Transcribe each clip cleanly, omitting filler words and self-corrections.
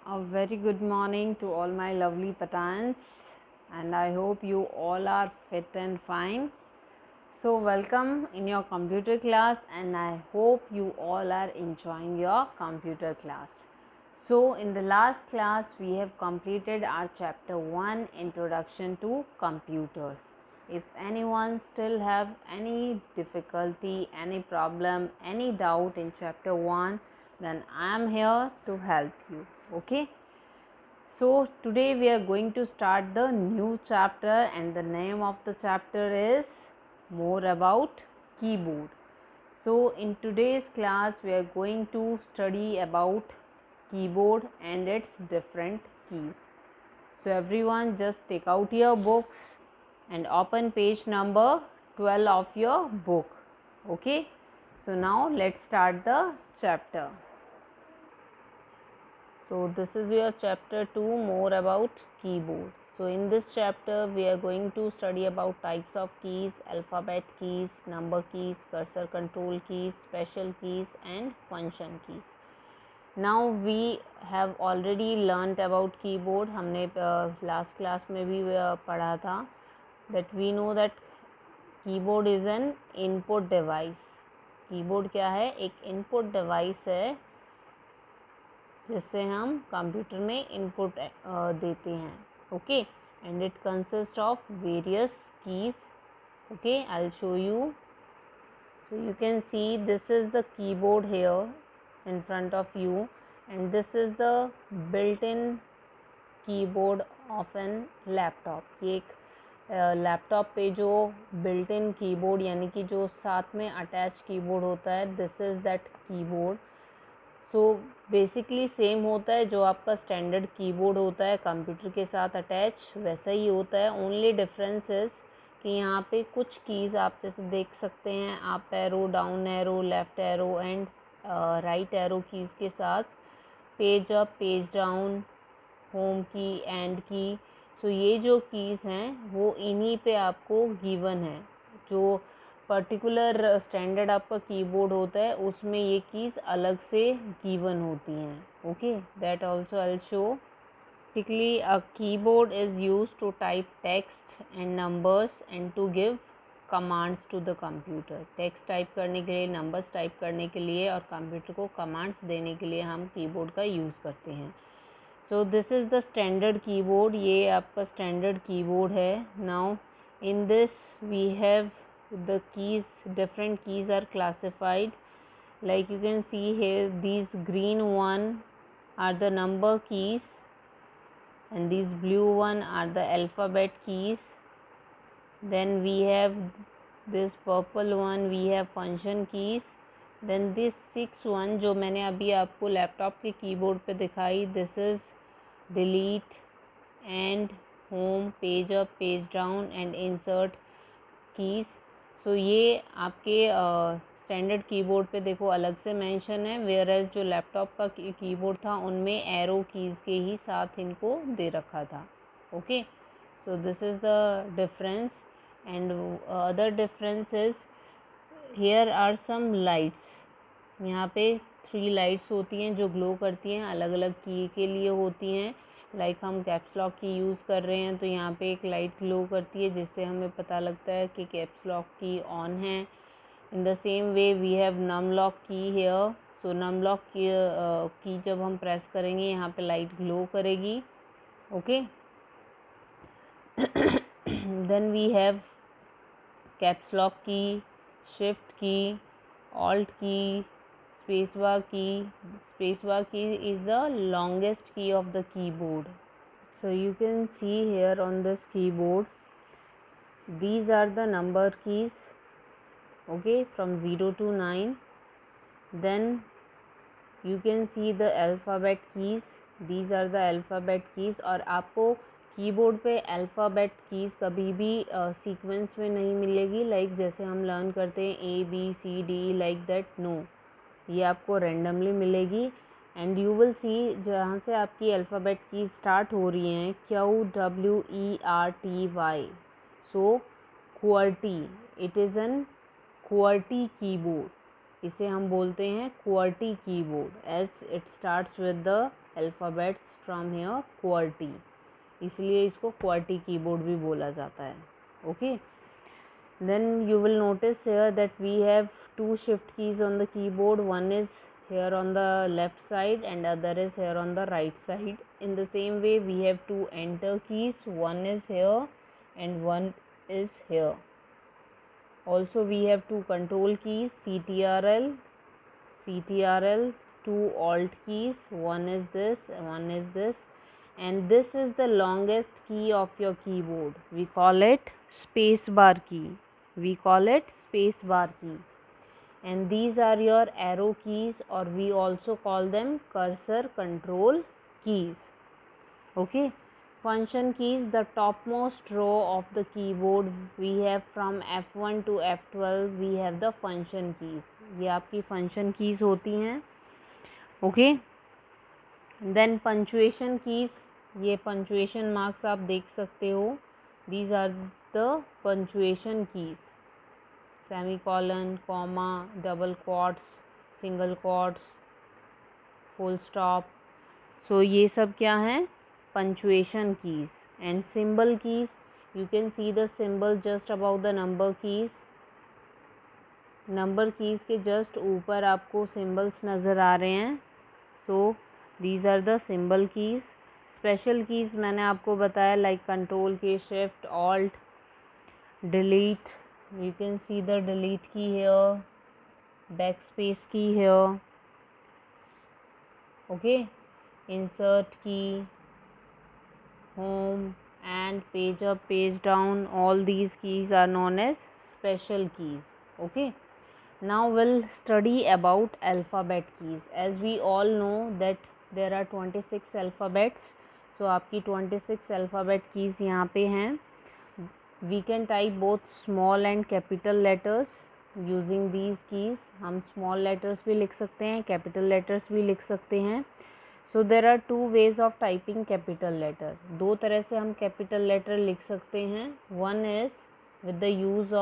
A very good morning to all my lovely Pathans, and I hope you all are fit and fine. So, welcome in your computer class, and I hope you all are enjoying your computer class. So, in the last class, we have completed our chapter 1 Introduction to Computers. If anyone still have any difficulty, any problem, any doubt in chapter 1, then I am here to help you. Okay. So today we are going to start the new chapter, and the name of the chapter is More About Keyboard. So in today's class we are going to study about keyboard and its different keys. So everyone just take out your books and open page number 12 of your book. Okay. So now let's start the chapter. So this is your chapter 2, more about keyboard. So in this chapter we are going to study about types of keys, alphabet keys, number keys, cursor control keys, special keys and function keys. Now we have already learnt about keyboard. हमने last class में भी पढ़ा था that we know that keyboard is an input device. keyboard क्या है? एक input device है जिससे हम कंप्यूटर में इनपुट देते हैं. Okay, and it consist of various keys. Okay, I will show you. So you can see this is the keyboard here in front of you, and this is the built in keyboard of an laptop. ये एक laptop पे जो built in keyboard यानी कि जो साथ में attach keyboard होता है, this is that keyboard. So basically same होता है जो आपका स्टैंडर्ड कीबोर्ड होता है कंप्यूटर के साथ अटैच, वैसा ही होता है. ओनली डिफरेंस इज़ कि यहाँ पे कुछ कीज़ आप जैसे देख सकते हैं, up arrow, down arrow, left arrow and right arrow keys के साथ page up, page down, home की, एंड की. सो ये जो कीज़ हैं वो इन्हीं पे आपको गिवन है. जो पर्टिकुलर स्टैंडर्ड आपका कीबोर्ड होता है उसमें ये कीज़ अलग से गिवन होती हैं. Okay, that also I will show. Basically a keyboard is use to type text and numbers and to give commands to the computer. Text type करने के लिए, नंबर्स टाइप करने के लिए और कंप्यूटर को कमांड्स देने के लिए हम कीबोर्ड का यूज़ करते हैं. So this is the standard keyboard. ये आपका स्टैंडर्ड कीबोर्ड है. Now in this we have the keys, different keys are classified. Like you can see here, these green one are the number keys and these blue one are the alphabet keys. Then we have this purple one, we have function keys. Then this 6 one जो मैंने अभी आपको laptop के keyboard पे दिखाई, this is delete and home, page up, page down and insert keys. सो ये आपके standard keyboard पे देखो अलग से मेंशन है, वेयर एज जो लैपटॉप का कीबोर्ड था उनमें एरो कीज़ के ही साथ इनको दे रखा था. Okay, so this is the difference. And other difference is here are some lights. यहाँ पे 3 लाइट्स होती हैं जो ग्लो करती हैं, अलग अलग की के लिए होती हैं. लाइक हम कैप्स लॉक की यूज़ कर रहे हैं तो यहाँ पे एक लाइट ग्लो करती है जिससे हमें पता लगता है कि कैप्स लॉक की ऑन है. In the same way we have num lock key here. So num lock key जब हम प्रेस करेंगे यहाँ पे लाइट ग्लो करेगी. Okay, then we have caps lock key, shift key, alt key, spacebar key. Spacebar key is the longest key of the keyboard. So you can see here on this keyboard, these are the number keys. Okay, from 0 to 9. Then you can see the alphabet keys. These are the alphabet keys. और आपको keyboard पे alphabet keys कभी भी sequence में नहीं मिलेगी. Like जैसे हम लर्न करते हैं ABCD लाइक दैट. नो, ये आपको रैंडमली मिलेगी. एंड यू विल सी जहाँ से आपकी अल्फ़ाबेट की स्टार्ट हो रही हैं, QWERTY. So QWERTY, it is an QWERTY keyboard. इसे हम बोलते हैं QWERTY keyboard as it starts with the alphabets from here QWERTY, इसलिए इसको QWERTY कीबोर्ड भी बोला जाता है. Okay, then you will notice here that we have two shift keys on the keyboard. One is here on the left side and other is here on the right side. In the same way we have two enter keys, one is here and one is here. Also we have two control keys, CTRL, two alt keys, one is this, one is this, and this is the longest key of your keyboard. We call it space bar key. And these are your arrow keys, or we also call them cursor control keys. Okay, function keys, the topmost row of the keyboard we have from F1 to F12 we have the function keys. ये आपकी function keys होती हैं. Okay, then punctuation keys, ये punctuation marks आप देख सकते हो. These are the punctuation keys, semicolon, comma, double quotes, single quotes, full stop. So ये सब क्या हैं? Punctuation keys. And symbol keys, you can see the symbol just above the number keys. Number keys के just ऊपर आपको symbols नज़र आ रहे हैं. So these are the symbol keys. Special keys मैंने आपको बताया, like control key, shift, alt, delete. You can see the delete key here, backspace key here. Okay, insert key, home and page up, page down, all these keys are known as special keys. Okay, now we'll study about alphabet keys. As we all know that there are 26 alphabets, so आपकी 26 alphabet keys यहाँ पे हैं. We can type both small and capital letters using these keys. हम small letters भी लिख सकते हैं, capital letters भी लिख सकते हैं. So there are two ways of typing capital letter. दो तरह से हम कैपिटल लेटर लिख सकते हैं. One is with the use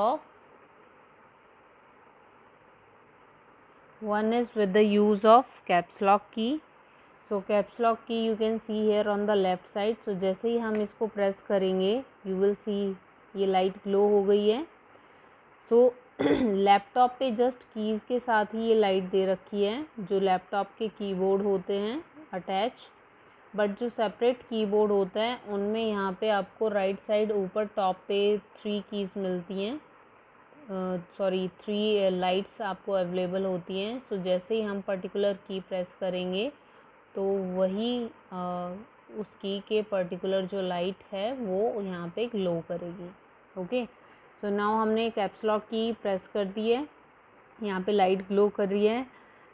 of caps lock key. So caps lock key you can see here on the left side. So जैसे ही हम इसको प्रेस करेंगे यू विल सी ये लाइट ग्लो हो गई है. सो लैपटॉप पे जस्ट कीज़ के साथ ही ये लाइट दे रखी है, जो लैपटॉप के कीबोर्ड होते हैं अटैच. बट जो सेपरेट कीबोर्ड होता है उनमें यहाँ पे आपको राइट साइड ऊपर टॉप पे 3 कीज़ मिलती हैं, 3 लाइट्स आपको अवेलेबल होती हैं. सो जैसे ही हम पर्टिकुलर की प्रेस करेंगे तो वही उस की के पर्टिकुलर जो लाइट है वो यहाँ पे ग्लो करेगी. ओके, सो नाउ हमने कैप्स लॉक की प्रेस कर दी है, यहाँ पे लाइट ग्लो कर रही है.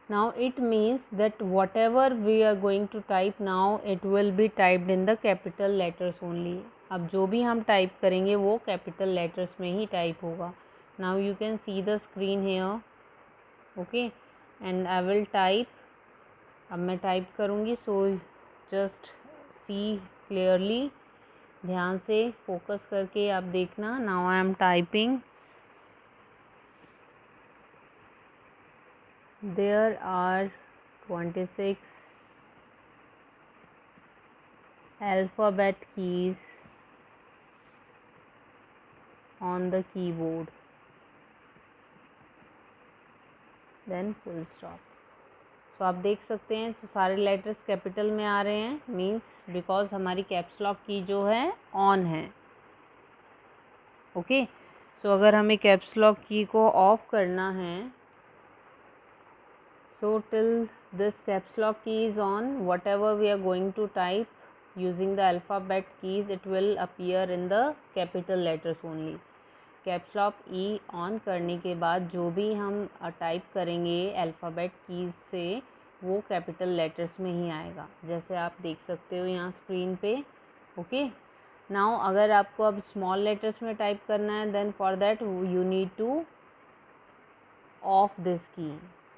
Now it means that whatever we are going to type now, it will be typed in the capital letters only. अब जो भी हम टाइप करेंगे वो कैपिटल लेटर्स में ही टाइप होगा. Now you can see the screen here. Okay, and I will type. अब मैं टाइप करूँगी, so just see clearly. ध्यान से फोकस करके आप देखना. Now I am typing. There are 26 alphabet keys on the keyboard. Then full stop. So आप देख सकते हैं तो सारे लेटर्स कैपिटल में आ रहे हैं. मीन्स बिकॉज हमारी कैप्स लॉक की जो है ऑन है. ओके, सो अगर हमें कैप्स लॉक की को ऑफ करना है, so till this caps lock key is on, whatever we are going to type using the alphabet keys, it will appear in the capital letters only. caps lock E on करने के बाद जो भी हम type करेंगे alphabet keys से वो capital letters में ही आएगा, जैसे आप देख सकते हो यहाँ स्क्रीन पे. ओके, नाउ अगर आपको अब स्मॉल लेटर्स में टाइप करना है, then for that you need to off this key.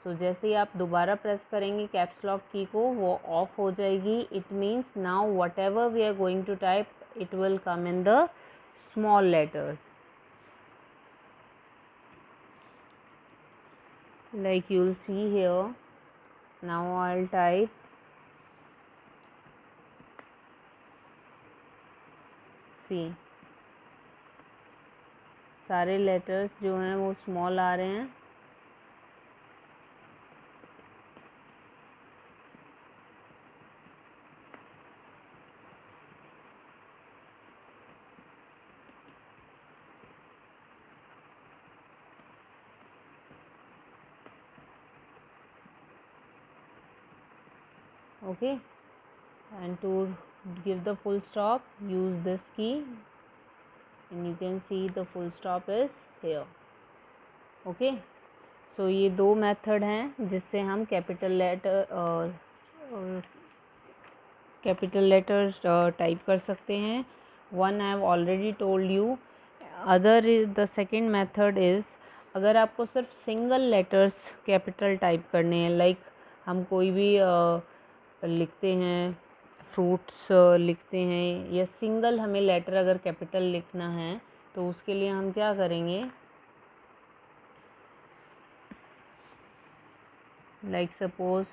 So जैसे ही आप दोबारा प्रेस करेंगे कैप्स लॉक की को, वो ऑफ हो जाएगी. It means now whatever we are going to type, it will come in the small letters. Like you'll see here, now I'll type see सारे लेटर्स जो हैं वो स्मॉल आ रहे हैं। Okay, and to give the full stop, use this key and you can see the full stop is here. Okay, so ये दो method हैं जिससे हम कैपिटल लेटर टाइप कर सकते हैं। One I have already told you. Other is the second method is, अगर आपको सिर्फ सिंगल लेटर्स कैपिटल टाइप करने हैं, लाइक हम कोई भी लिखते हैं, फ्रूट्स लिखते हैं, या सिंगल हमें लेटर अगर कैपिटल लिखना है तो उसके लिए हम क्या करेंगे, लाइक सपोज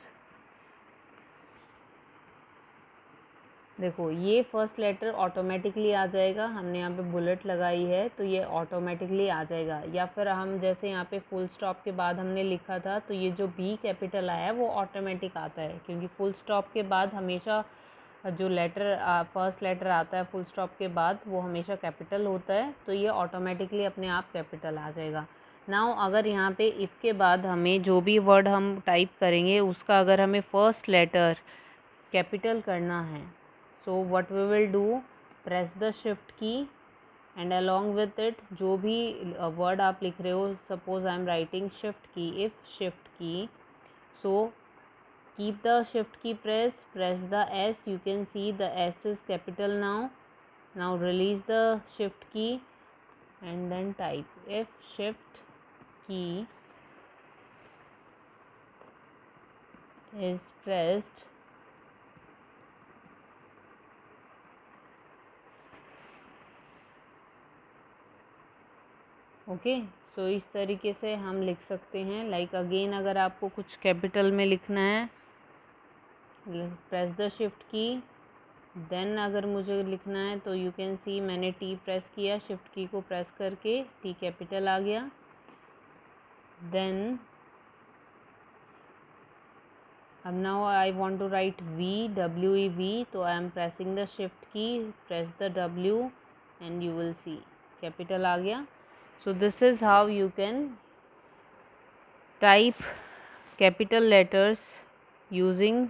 देखो ये फर्स्ट लेटर ऑटोमेटिकली आ जाएगा, हमने यहाँ पे बुलेट लगाई है तो ये ऑटोमेटिकली आ जाएगा। या फिर हम जैसे यहाँ पे फुल स्टॉप के बाद हमने लिखा था तो ये जो बी कैपिटल आया है वो ऑटोमेटिक आता है, क्योंकि फुल स्टॉप के बाद हमेशा जो लेटर फर्स्ट लेटर आता है फुल स्टॉप के बाद वो हमेशा कैपिटल होता है, तो ये ऑटोमेटिकली अपने आप कैपिटल आ जाएगा। नाउ अगर यहाँ पे इफ़ के बाद हमें जो भी वर्ड हम टाइप करेंगे उसका अगर हमें फर्स्ट लेटर कैपिटल करना है, so what we will do, press the shift key and along with it जो भी word आप लिख रहे हो, suppose I am writing shift key, if shift key, so keep the shift key press the S, you can see the S is capital now. Now release the shift key and then type. If shift key is pressed, okay, so इस तरीके से हम लिख सकते हैं। Like again अगर आपको कुछ कैपिटल में लिखना है, प्रेस द शिफ्ट की, देन अगर मुझे लिखना है तो यू कैन सी मैंने टी प्रेस किया, शिफ्ट की को प्रेस करके टी कैपिटल आ गया। देन अब now I want to write V, WEV, तो I am pressing the shift key, press the W and you will see capital आ गया। So this is how you can type capital letters using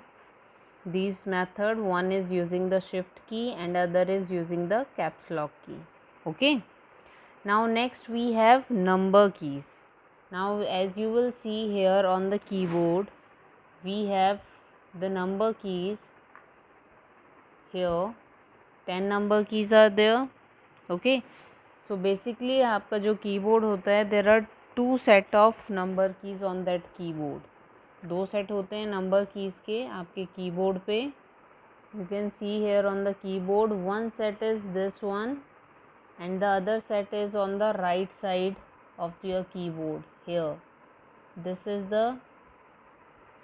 these method. One is using the shift key and other is using the caps lock key. Okay, now next we have number keys. Now as you will see here on the keyboard, we have the number keys here. 10 number keys are there. Okay, so basically आपका जो keyboard होता है, there are 2 set of number keys on that keyboard. 2 set होते हैं number keys के आपके keyboard पे। You can see here on the keyboard, one set is this one and the other set is on the right side of your keyboard here. This is the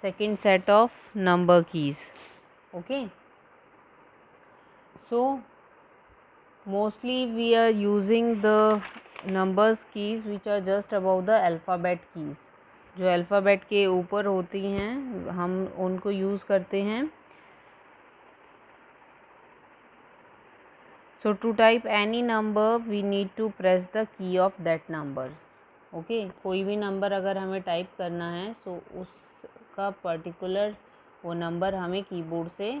second set of number keys. Okay, so mostly we are using the numbers keys which are just above the alphabet keys, जो alphabet के ऊपर होती हैं हम उनको use करते हैं। so to type any number we need to press the key of that number. Okay, कोई भी नंबर अगर हमें टाइप करना है सो उसका पर्टिकुलर वो नंबर हमें कीबोर्ड से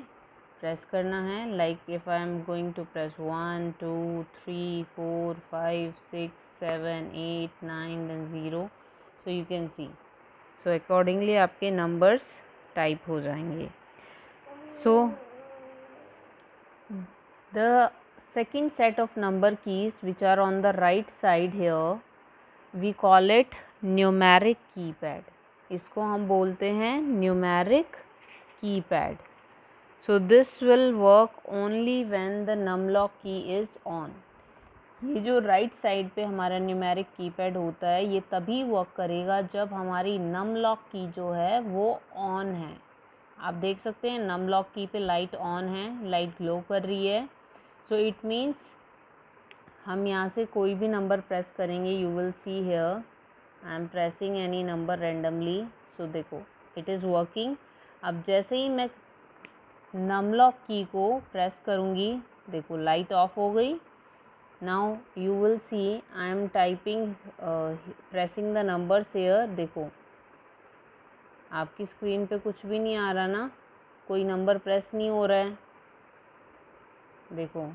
प्रेस करना है। Like if I am going to press 1 2 3 4 5 6 7 8 9 then 0, so you can see, so accordingly आपके नंबर्स टाइप हो जाएंगे। So the second set of number keys which are on the right side here, we call it numeric keypad. इसको हम बोलते हैं numeric keypad. So this will work only when the numlock key is on. ये जो right side पे हमारा numeric keypad होता है ये तभी वर्क करेगा जब हमारी नमलॉक की जो है वो ऑन है। आप देख सकते हैं नमलॉक की पे लाइट ऑन है, लाइट ग्लो कर रही है। सो इट मीन्स हम यहाँ से कोई भी नंबर प्रेस करेंगे, you will see here I am pressing any number randomly. So देखो इट इज़ वर्किंग। अब जैसे ही मैं नम लॉक की को प्रेस करूँगी, देखो लाइट ऑफ हो गई। Now you will C I am typing pressing the numbers here. देखो आपकी स्क्रीन पे कुछ भी नहीं आ रहा ना, कोई नंबर प्रेस नहीं हो रहा है। देखो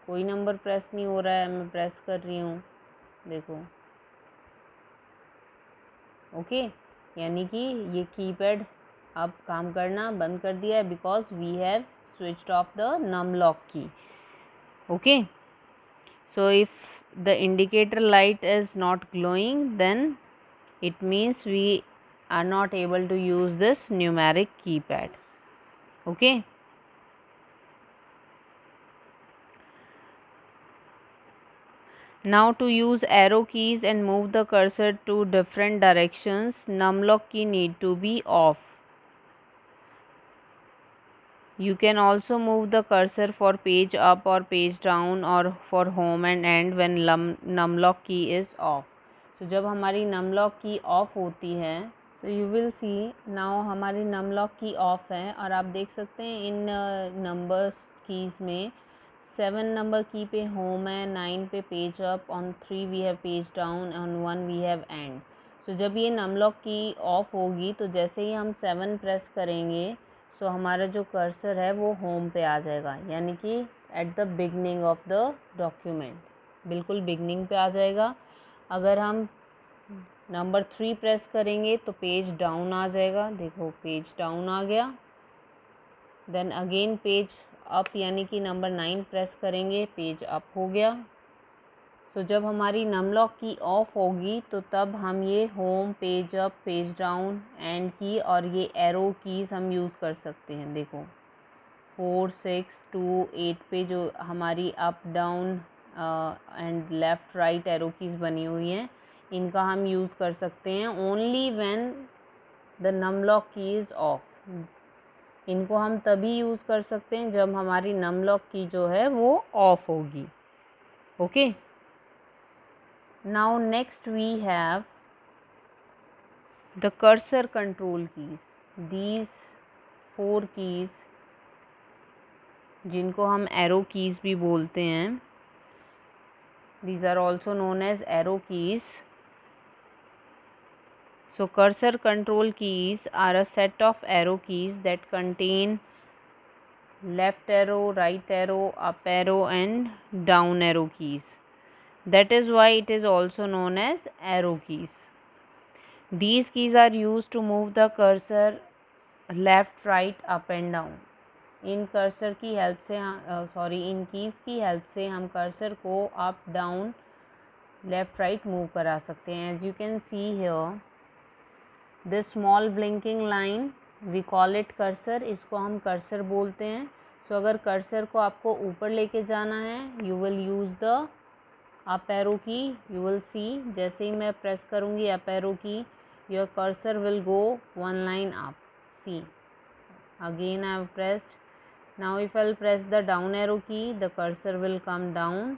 कोई नंबर प्रेस नहीं हो रहा है, मैं प्रेस कर रही हूँ, देखो ओके। यानी कि ये कीपैड अब काम करना बंद कर दिया है because we have switched off the num lock key. Okay, so if the indicator light is not glowing, then it means we are not able to use this numeric keypad. Okay, now to use arrow keys and move the cursor to different directions, numlock key need to be off. You can also move the cursor for page up or page down or for home and end when numlock key is off. So जब हमारी numlock की off होती है, so you will see now हमारी numlock की off है और आप देख सकते हैं इन numbers keys में 7 नंबर की पे home है, 9 पे page up, on 3 we have page down, on 1 we have end. So जब ये numlock की off होगी तो जैसे ही हम 7 प्रेस करेंगे सो हमारा जो कर्सर है वो होम पे आ जाएगा, यानी कि at the beginning of the document, बिल्कुल बिगनिंग पे आ जाएगा। अगर हम नंबर 3 प्रेस करेंगे तो पेज डाउन आ जाएगा, देखो पेज डाउन आ गया। देन अगेन पेज अप, यानी कि नंबर 9 प्रेस करेंगे पेज अप हो गया। सो जब हमारी नमलॉक की ऑफ होगी तो तब हम ये home, page up, page down, and की और ये एरो कीज़ हम यूज़ कर सकते हैं। देखो 4, 6, 2, 8 पे जो हमारी up down and left right arrow keys बनी हुई हैं, इनका हम यूज़ कर सकते हैं only when the numlock key is of. इनको हम तभी यूज़ कर सकते हैं जब हमारी नमलॉक की जो है वो ऑफ होगी। Okay, now next we have the cursor control keys. These 4 keys जिनको हम arrow keys भी बोलते हैं, these are also known as arrow keys. So cursor control keys are a set of arrow keys that contain left arrow, right arrow, up arrow and down arrow keys. That is why it is also known as arrow keys. These keys are used to move the cursor left, right, up and down. इन cursor की help से इन keys की help से हम cursor को up, down, left, right move करा सकते हैं। As you can see here this small blinking line we call it cursor, इसको हम कर्सर बोलते हैं। सो अगर कर्सर को आपको ऊपर लेके जाना है, you will use the up arrow की। यू विल सी जैसे ही मैं प्रेस करूँगी अप एरो की, your cursor will go one line up. See, again I have pressed. Now if I'll press the down arrow key, the cursor will come down.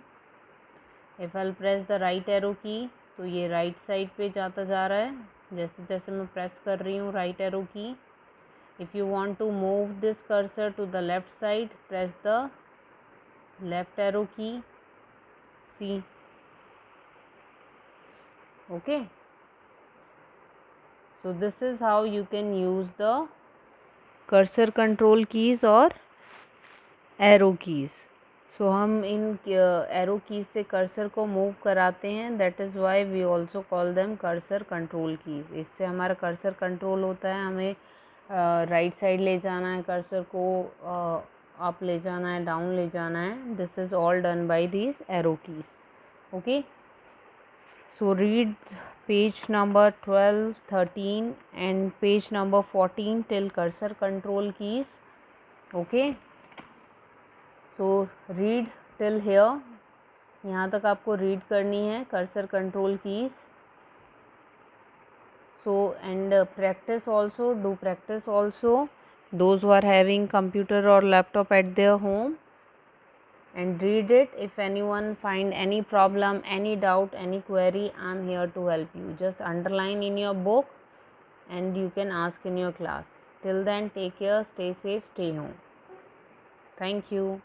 If I'll press the right arrow key, तो ये right side पे जाता जा रहा है जैसे जैसे मैं प्रेस कर रही हूँ right arrow key. If you want to move this cursor to the left side, press the left arrow key. See, okay. So this is how you can use the cursor control keys और arrow keys. So हम इन arrow keys से cursor को move कराते हैं, that is why we also call them cursor control keys. इससे हमारा cursor control होता है, हमें right side ले जाना है cursor को, up ले जाना है, down ले जाना है. This is all done by these arrow keys. Okay. So read page number 12, 13 and page number 14 till cursor control keys. Okay. So read till here. यहाँ तक आपको read करनी है cursor control keys. So and practice also, do practice also. Those who are having computer or laptop at their home, and read it. If anyone find any problem, any doubt, any query, I am here to help you. Just underline in your book and you can ask in your class. Till then, take care, stay safe, stay home. Thank you.